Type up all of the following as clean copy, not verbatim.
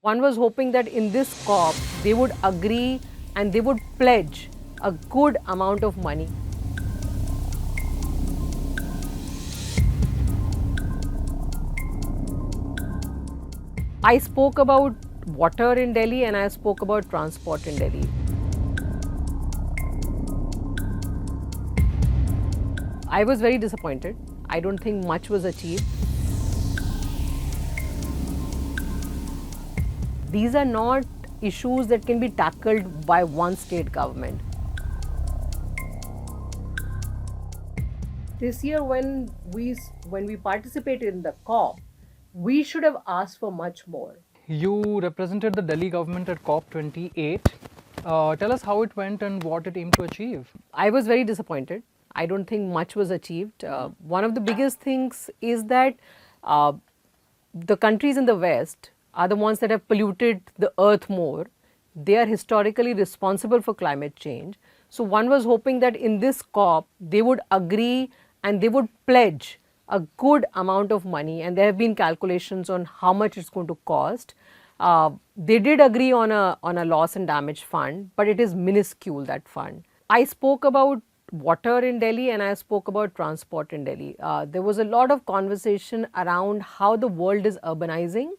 One was hoping that in this COP, they would agree and they would pledge a good amount of money. I spoke about water in Delhi and I spoke about transport in Delhi. I was very disappointed. I don't think much was achieved. These are not issues that can be tackled by one state government. This year, when we participated in the COP, we should have asked for much more. You represented the Delhi government at COP28. Tell us how it went and what it aimed to achieve. I was very disappointed. I don't think much was achieved. One of the biggest things is that uh, the countries in the West are the ones that have polluted the earth more. They are historically responsible for climate change. So one was hoping that in this COP, they would agree and they would pledge a good amount of money, and there have been calculations on how much it's going to cost. They did agree on a loss and damage fund, but it is minuscule, that fund. I spoke about water in Delhi and I spoke about transport in Delhi. There was a lot of conversation around how the world is urbanizing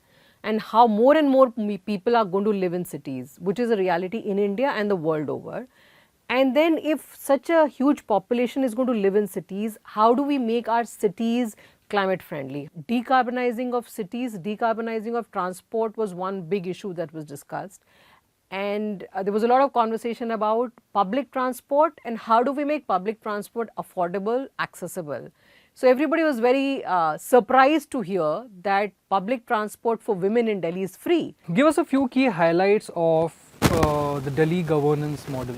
and how more and more people are going to live in cities, which is a reality in India and the world over. And then if such a huge population is going to live in cities, how do we make our cities climate friendly? Decarbonizing of cities, decarbonizing of transport was one big issue that was discussed. And there was a lot of conversation about public transport and how do we make public transport affordable, accessible. So everybody was very surprised to hear that public transport for women in Delhi is free. Give us a few key highlights of the Delhi governance model.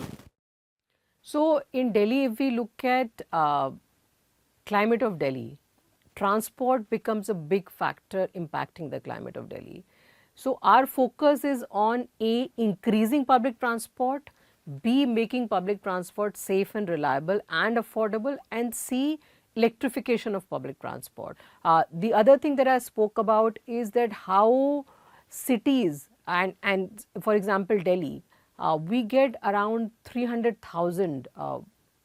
So in Delhi, if we look at climate of Delhi, transport becomes a big factor impacting the climate of Delhi. So our focus is on A, increasing public transport, B, making public transport safe and reliable and affordable, and C, electrification of public transport. The other thing that I spoke about is that how cities and for example Delhi, we get around 300,000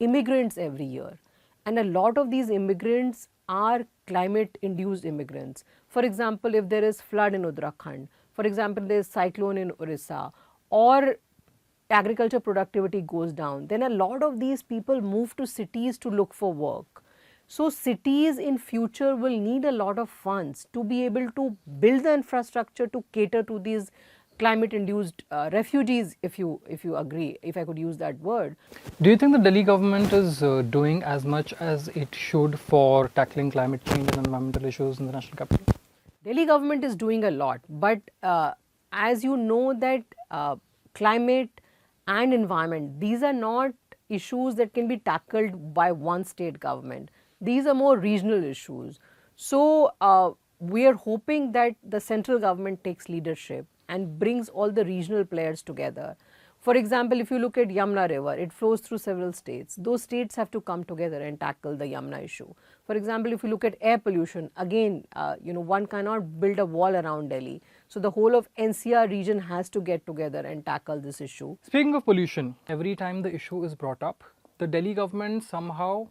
immigrants every year, and a lot of these immigrants are climate induced immigrants. For example, if there is flood in Uttarakhand, for example there is cyclone in Orissa, or agriculture productivity goes down, then a lot of these people move to cities to look for work. So cities in future will need a lot of funds to be able to build the infrastructure to cater to these climate induced refugees, if you agree, if I could use that word. Do you think the Delhi government is doing as much as it should for tackling climate change and environmental issues in the national capital? Delhi government is doing a lot, but as you know that climate and environment, these are not issues that can be tackled by one state government. These are more regional issues. So we are hoping that the central government takes leadership and brings all the regional players together. For example, if you look at Yamuna River, it flows through several states. Those states have to come together and tackle the Yamuna issue. For example, if you look at air pollution, again, one cannot build a wall around Delhi. So the whole of NCR region has to get together and tackle this issue. Speaking of pollution, every time the issue is brought up, the Delhi government somehow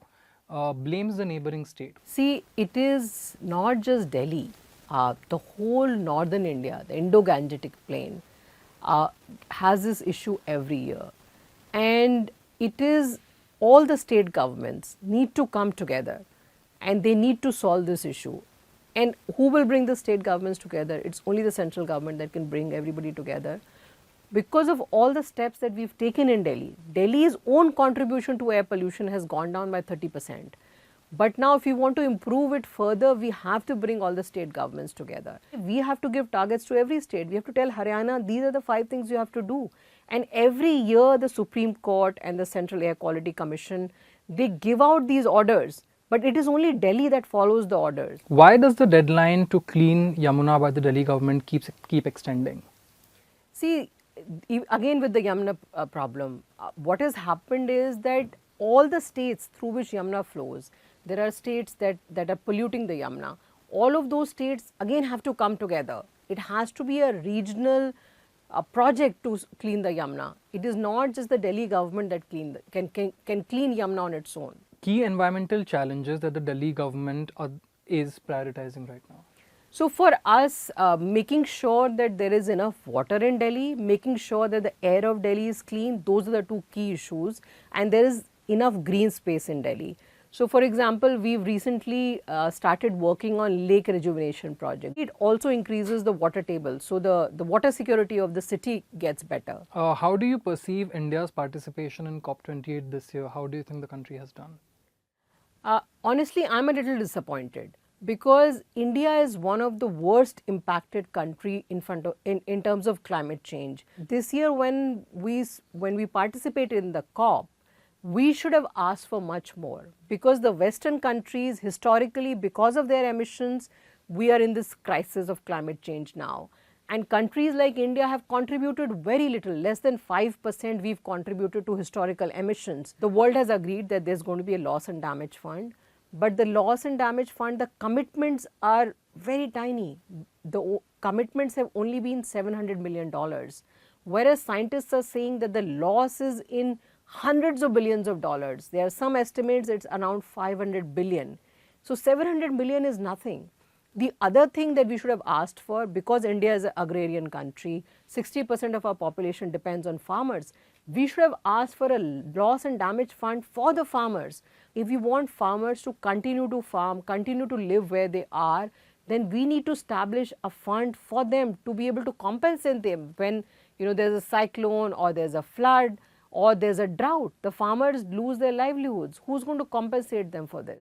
blames the neighboring state. See, it is not just Delhi. The whole northern India, the Indo-Gangetic plain, has this issue every year. And it is all the state governments need to come together and they need to solve this issue. And who will bring the state governments together? It's only the central government that can bring everybody together. Because of all the steps that we've taken in Delhi, Delhi's own contribution to air pollution has gone down by 30%. But now if we want to improve it further, we have to bring all the state governments together. We have to give targets to every state. We have to tell Haryana, these are the 5 things you have to do. And every year the Supreme Court and the Central Air Quality Commission, they give out these orders. But it is only Delhi that follows the orders. Why does the deadline to clean Yamuna by the Delhi government keep extending? See, again with the Yamuna problem, what has happened is that all the states through which Yamuna flows, there are states that are polluting the Yamuna. All of those states again have to come together it has to be a regional project to clean the Yamuna. It is not just the Delhi government that can clean Yamuna on its own. Key environmental challenges that the Delhi government is prioritizing right now. So for us, making sure that there is enough water in Delhi, making sure that the air of Delhi is clean, those are the two key issues, and there is enough green space in Delhi. So for example, we've recently started working on lake rejuvenation project. It also increases the water table, so the water security of the city gets better. How do you perceive India's participation in COP28 this year? How do you think the country has done? Honestly, I'm a little disappointed because India is one of the worst impacted country in terms of climate change. This year, when we participated in the COP, we should have asked for much more because the Western countries historically, because of their emissions, we are in this crisis of climate change now. And countries like India have contributed very little, less than 5% we've contributed to historical emissions. The world has agreed that there's going to be a loss and damage fund, but the loss and damage fund, the commitments are very tiny. The commitments have only been $700 million, whereas scientists are saying that the loss is in hundreds of billions of dollars. There are some estimates it's around 500 billion. So 700 million is nothing. The other thing that we should have asked for, because India is an agrarian country, 60% of our population depends on farmers, we should have asked for a loss and damage fund for the farmers. If we want farmers to continue to farm, continue to live where they are, then we need to establish a fund for them to be able to compensate them when there's a cyclone or there's a flood or there's a drought. The farmers lose their livelihoods. Who's going to compensate them for this?